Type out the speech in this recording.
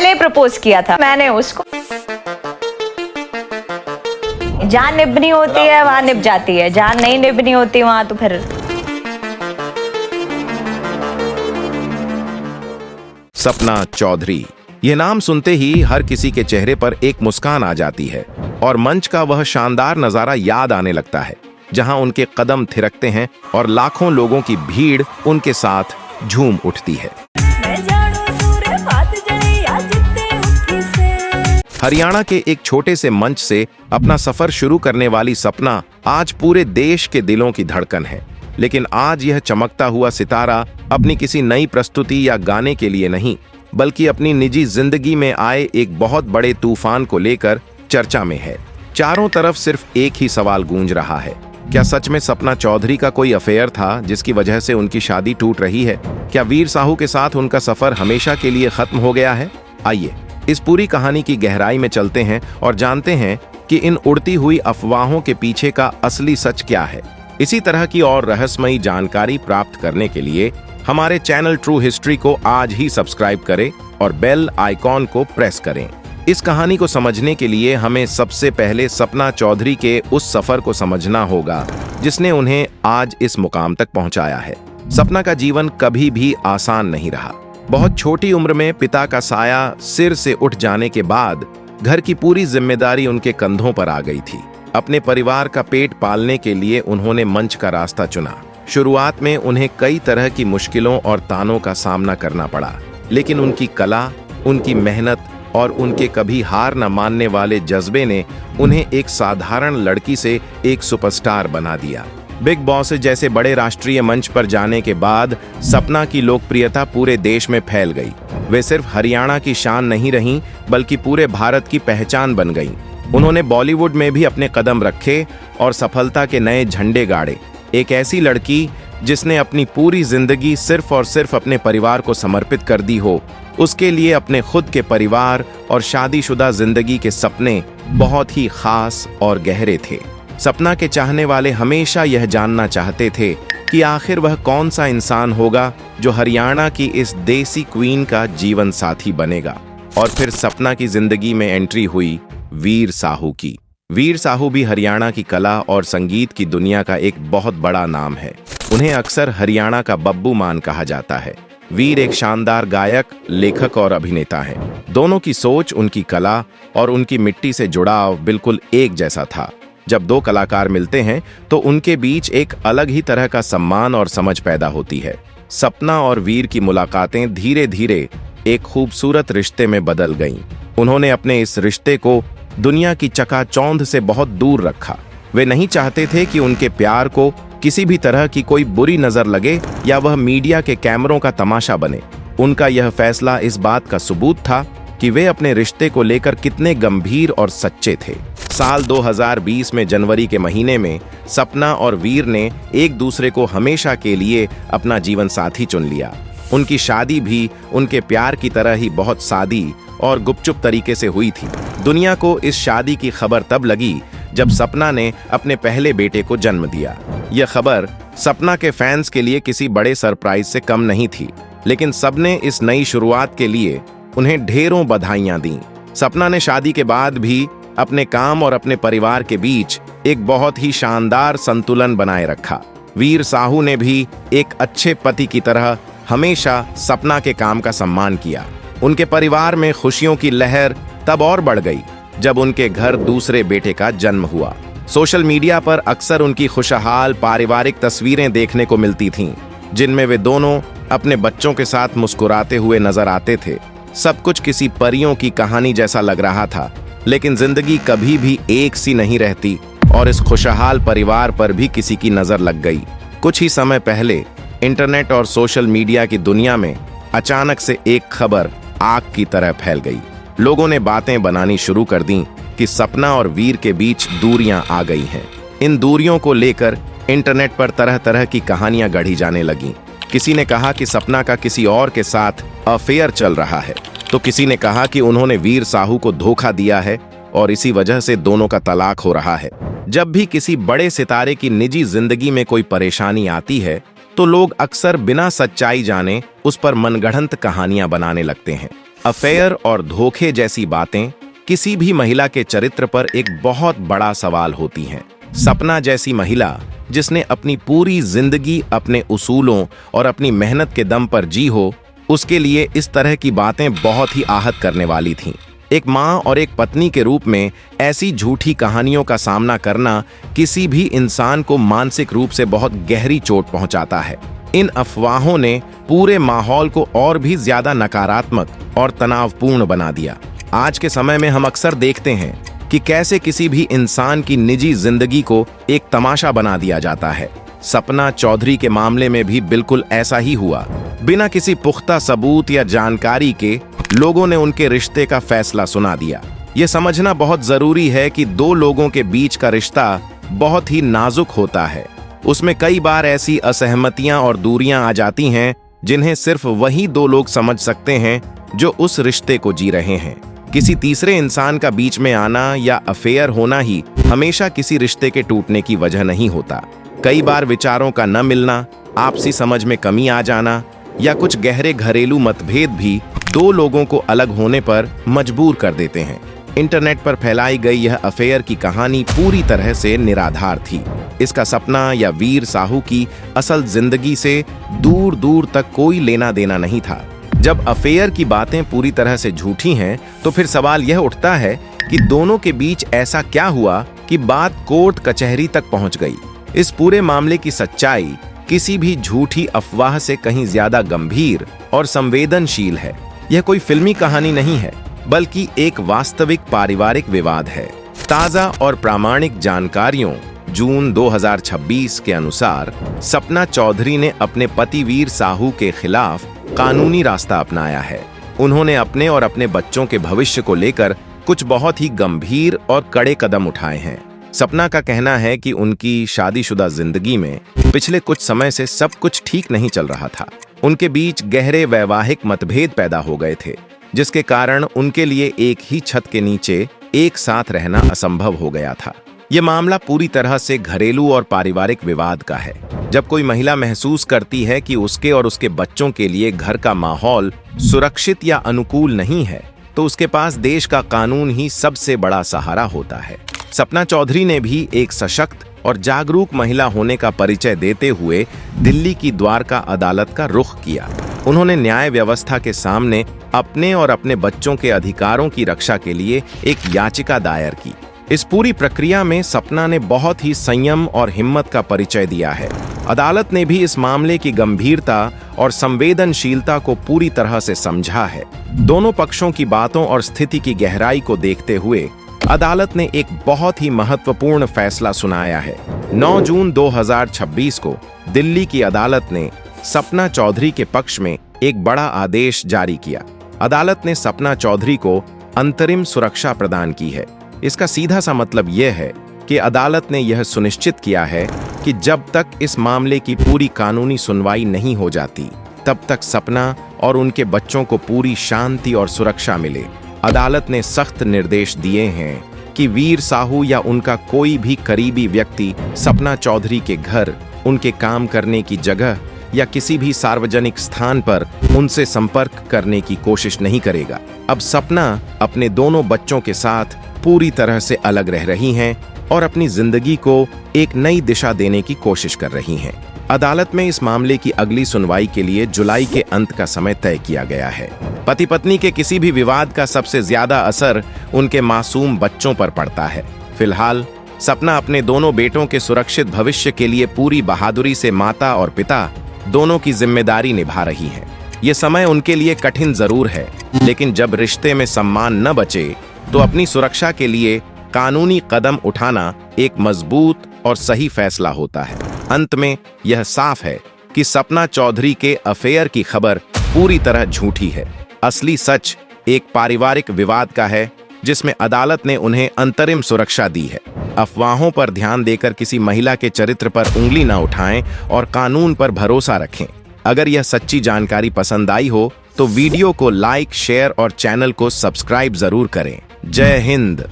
पहले प्रपोज किया था मैंने उसको। जहाँ निभनी होती है वहाँ निभ जाती है, जहाँ नहीं निभनी होती वहाँ तो फिर। सपना चौधरी, ये नाम सुनते ही हर किसी के चेहरे पर एक मुस्कान आ जाती है और मंच का वह शानदार नजारा याद आने लगता है जहां उनके कदम थिरकते हैं और लाखों लोगों की भीड़ उनके साथ झूम उठती है। हरियाणा के एक छोटे से मंच से अपना सफर शुरू करने वाली सपना आज पूरे देश के दिलों की धड़कन है। लेकिन आज यह चमकता हुआ सितारा अपनी किसी नई प्रस्तुति या गाने के लिए नहीं, बल्कि अपनी निजी जिंदगी में आए एक बहुत बड़े तूफान को लेकर चर्चा में है। चारों तरफ सिर्फ एक ही सवाल गूंज रहा है, क्या सच में सपना चौधरी का कोई अफेयर था जिसकी वजह से उनकी शादी टूट रही है? क्या वीर साहू के साथ उनका सफर हमेशा के लिए खत्म हो गया है? आइए इस पूरी कहानी की गहराई में चलते हैं और जानते हैं कि इन उड़ती हुई अफवाहों के पीछे का असली सच क्या है। इसी तरह की और रहस्यमयी जानकारी प्राप्त करने के लिए हमारे चैनल ट्रू हिस्ट्री को आज ही सब्सक्राइब करें और बेल आइकॉन को प्रेस करें। इस कहानी को समझने के लिए हमें सबसे पहले सपना चौधरी के उस सफर को समझना होगा जिसने उन्हें आज इस मुकाम तक पहुंचाया है। सपना का जीवन कभी भी आसान नहीं रहा। बहुत छोटी उम्र में पिता का साया सिर से उठ जाने के बाद घर की पूरी जिम्मेदारी उनके कंधों पर आ गई थी। अपने परिवार का पेट पालने के लिए उन्होंने मंच का रास्ता चुना। शुरुआत में उन्हें कई तरह की मुश्किलों और तानों का सामना करना पड़ा, लेकिन उनकी कला, उनकी मेहनत और उनके कभी हार न मानने वाले जज्बे ने उन्हें एक साधारण लड़की से एक सुपरस्टार बना दिया। बिग बॉस जैसे बड़े राष्ट्रीय मंच पर जाने के बाद सपना की लोकप्रियता पूरे देश में फैल गई। वे सिर्फ हरियाणा की शान नहीं रहीं, बल्कि पूरे भारत की पहचान बन गईं। उन्होंने बॉलीवुड में भी अपने कदम रखे और सफलता के नए झंडे गाड़े। एक ऐसी लड़की जिसने अपनी पूरी जिंदगी सिर्फ और सिर्फ अपने परिवार को समर्पित कर दी हो, उसके लिए अपने खुद के परिवार और शादीशुदा जिंदगी के सपने बहुत ही खास और गहरे थे। सपना के चाहने वाले हमेशा यह जानना चाहते थे कि आखिर वह कौन सा इंसान होगा जो हरियाणा की इस देसी क्वीन का जीवन साथी बनेगा। और फिर सपना की जिंदगी में एंट्री हुई वीर साहू की। वीर साहू भी हरियाणा की कला और संगीत की दुनिया का एक बहुत बड़ा नाम है। उन्हें अक्सर हरियाणा का बब्बू मान कहा जाता है। वीर एक शानदार गायक, लेखक और अभिनेता हैं। दोनों की सोच, उनकी कला और उनकी मिट्टी से जुड़ाव बिल्कुल एक जैसा था। जब दो कलाकार मिलते हैं तो उनके बीच एक अलग ही तरह का सम्मान और समझ पैदा होती है। सपना और वीर की मुलाकातें धीरे धीरे एक खूबसूरत रिश्ते में बदल गईं। उन्होंने अपने इस रिश्ते को दुनिया की चकाचौंध से बहुत दूर रखा। वे नहीं चाहते थे कि उनके प्यार को किसी भी तरह की कोई बुरी नजर लगे या वह मीडिया के कैमरों का तमाशा बने। उनका यह फैसला इस बात का सबूत था कि वे अपने रिश्ते को लेकर कितने गंभीर और सच्चे थे। साल 2020 में जनवरी के महीने में सपना और वीर ने एक दूसरे को हमेशा के लिए अपना जीवन साथी चुन लिया। उनकी शादी भी उनके प्यार की तरह ही बहुत सादी और गुपचुप तरीके से हुई थी। दुनिया को इस शादी की खबर तब लगी जब सपना ने अपने पहले बेटे को जन्म दिया। यह खबर सपना के फैंस के लिए किसी बड़े सरप्राइज से कम नहीं थी, लेकिन सबने इस नई शुरुआत के लिए उन्हें ढेरों बधाइयां दी। सपना ने शादी के बाद भी अपने काम और अपने परिवार के बीच एक बहुत ही शानदार संतुलन बनाए रखा। वीर साहू ने भी एक अच्छे पति की तरह हमेशा सपना के काम का सम्मान किया। उनके परिवार में खुशियों की लहर तब और बढ़ गई जब उनके घर दूसरे बेटे का जन्म हुआ। सोशल मीडिया पर अक्सर उनकी खुशहाल पारिवारिक तस्वीरें देखने को मिलती थीं, जिनमें वे दोनों अपने बच्चों के साथ मुस्कुराते हुए नजर आते थे। सब कुछ किसी परियों की कहानी जैसा लग रहा था, लेकिन जिंदगी कभी भी एक सी नहीं रहती और इस खुशहाल परिवार पर भी किसी की नजर लग गई। कुछ ही समय पहले इंटरनेट और सोशल मीडिया की दुनिया में अचानक से एक खबर आग की तरह फैल गई। लोगों ने बातें बनानी शुरू कर दी कि सपना और वीर के बीच दूरियां आ गई हैं। इन दूरियों को लेकर इंटरनेट पर तरह तरह की कहानियां गढ़ी जाने लगीं। किसी ने कहा कि सपना का किसी और के साथ अफेयर चल रहा है, तो किसी ने कहा कि उन्होंने वीर साहू को धोखा दिया है और इसी वजह से दोनों का तलाक हो रहा है। जब भी किसी बड़े सितारे की निजी जिंदगी में कोई परेशानी आती है तो लोग अक्सर बिना सच्चाई जाने उस पर मनगढ़ंत कहानियां बनाने लगते हैं। अफेयर और धोखे जैसी बातें किसी भी महिला के चरित्र पर एक बहुत बड़ा सवाल होती हैं। सपना जैसी महिला जिसने अपनी पूरी जिंदगी अपने उसूलों और अपनी मेहनत के दम पर जी हो, उसके लिए इस तरह की बातें बहुत ही आहत करने वाली थीं। एक माँ और एक पत्नी के रूप में ऐसी झूठी कहानियों का सामना करना किसी भी इंसान को मानसिक रूप से बहुत गहरी चोट पहुंचाता है। इन अफवाहों ने पूरे माहौल को और भी ज्यादा नकारात्मक और तनावपूर्ण बना दिया। आज के समय में हम अक्सर देखते हैं कि कैसे किसी भी इंसान की निजी जिंदगी को एक तमाशा बना दिया जाता है। सपना चौधरी के मामले में भी बिल्कुल ऐसा ही हुआ। बिना किसी पुख्ता सबूत या जानकारी के लोगों ने उनके रिश्ते का फैसला सुना दिया। ये समझना बहुत जरूरी है कि दो लोगों के बीच का रिश्ता बहुत ही नाजुक होता है। उसमें कई बार ऐसी असहमतियां और दूरियां आ जाती हैं जिन्हें सिर्फ वही दो लोग समझ सकते हैं जो उस रिश्ते को जी रहे हैं। किसी तीसरे इंसान का बीच में आना या अफेयर होना ही हमेशा किसी रिश्ते के टूटने की वजह नहीं होता। कई बार विचारों का न मिलना, आपसी समझ में कमी आ जाना या कुछ गहरे घरेलू मतभेद भी दो लोगों को अलग होने पर मजबूर कर देते हैं। इंटरनेट पर फैलाई गई यह अफेयर की कहानी पूरी तरह से निराधार थी। इसका सपना या वीर साहू की असल जिंदगी से दूर दूर तक कोई लेना देना नहीं था। जब अफेयर की बातें पूरी तरह से झूठी हैं, तो फिर सवाल यह उठता है कि दोनों के बीच ऐसा क्या हुआ कि बात कोर्ट कचहरी तक पहुंच गई। इस पूरे मामले की सच्चाई किसी भी झूठी अफवाह से कहीं ज्यादा गंभीर और संवेदनशील है। यह कोई फिल्मी कहानी नहीं है, बल्कि एक वास्तविक पारिवारिक विवाद है। ताजा और प्रामाणिक जानकारियों जून 2026 के अनुसार सपना चौधरी ने अपने पति वीर साहू के खिलाफ कानूनी रास्ता अपनाया है। उन्होंने अपने और अपने बच्चों के भविष्य को लेकर कुछ बहुत ही गंभीर और कड़े कदम उठाए हैं। सपना का कहना है कि उनकी शादीशुदा जिंदगी में पिछले कुछ समय से सब कुछ ठीक नहीं चल रहा था। उनके बीच गहरे वैवाहिक मतभेद पैदा हो गए थे, जिसके कारण उनके लिए एक ही छत के नीचे एक साथ रहना असंभव हो गया था। ये मामला पूरी तरह से घरेलू और पारिवारिक विवाद का है। जब कोई महिला महसूस करती है कि उसके और उसके बच्चों के लिए घर का माहौल सुरक्षित या अनुकूल नहीं है, तो उसके पास देश का कानून ही सबसे बड़ा सहारा होता है। सपना चौधरी ने भी एक सशक्त और जागरूक महिला होने का परिचय देते हुए दिल्ली की द्वारका अदालत का रुख किया। उन्होंने न्याय व्यवस्था के सामने अपने और अपने बच्चों के अधिकारों की रक्षा के लिए एक याचिका दायर की। इस पूरी प्रक्रिया में सपना ने बहुत ही संयम और हिम्मत का परिचय दिया है। अदालत ने भी इस मामले की गंभीरता और संवेदनशीलता को पूरी तरह से समझा है। दोनों पक्षों की बातों और स्थिति की गहराई को देखते हुए अदालत ने एक बहुत ही महत्वपूर्ण फैसला सुनाया है। 9 जून 2026 को दिल्ली की अदालत ने सपना चौधरी के पक्ष में एक बड़ा आदेश जारी किया। अदालत ने सपना चौधरी को अंतरिम सुरक्षा प्रदान की है। इसका सीधा सा मतलब यह है कि अदालत ने यह सुनिश्चित किया है कि जब तक इस मामले की पूरी कानूनी सुनवाई नहीं हो जाती, तब तक सपना और उनके बच्चों को पूरी शांति और सुरक्षा मिले। अदालत ने सख्त निर्देश दिए हैं कि वीर साहू या उनका कोई भी करीबी व्यक्ति सपना चौधरी के घर, उनके काम करने की जगह या किसी भी सार्वजनिक स्थान पर उनसे संपर्क करने की कोशिश नहीं करेगा। अब सपना अपने दोनों बच्चों के साथ पूरी तरह से अलग रह रही हैं और अपनी जिंदगी को एक नई दिशा देने की कोशिश कर रही हैं। अदालत में इस मामले की अगली सुनवाई के लिए जुलाई के अंत का समय तय किया गया है। पति पत्नी के किसी भी विवाद का सबसे ज्यादा असर उनके मासूम बच्चों पर पड़ता है। फिलहाल सपना अपने दोनों बेटों के सुरक्षित भविष्य के लिए पूरी बहादुरी से माता और पिता दोनों की जिम्मेदारी निभा रही है। ये समय उनके लिए कठिन जरूर है, लेकिन जब रिश्ते में सम्मान न बचे तो अपनी सुरक्षा के लिए कानूनी कदम उठाना एक मजबूत और सही फैसला होता है। अंत में यह साफ है कि सपना चौधरी के अफेयर की खबर पूरी तरह झूठी है। असली सच एक पारिवारिक विवाद का है जिसमें अदालत ने उन्हें अंतरिम सुरक्षा दी है। अफवाहों पर ध्यान देकर किसी महिला के चरित्र पर उंगली न उठाएं और कानून पर भरोसा रखें। अगर यह सच्ची जानकारी पसंद आई हो तो वीडियो को लाइक, शेयर और चैनल को सब्सक्राइब जरूर करें। जय हिंद।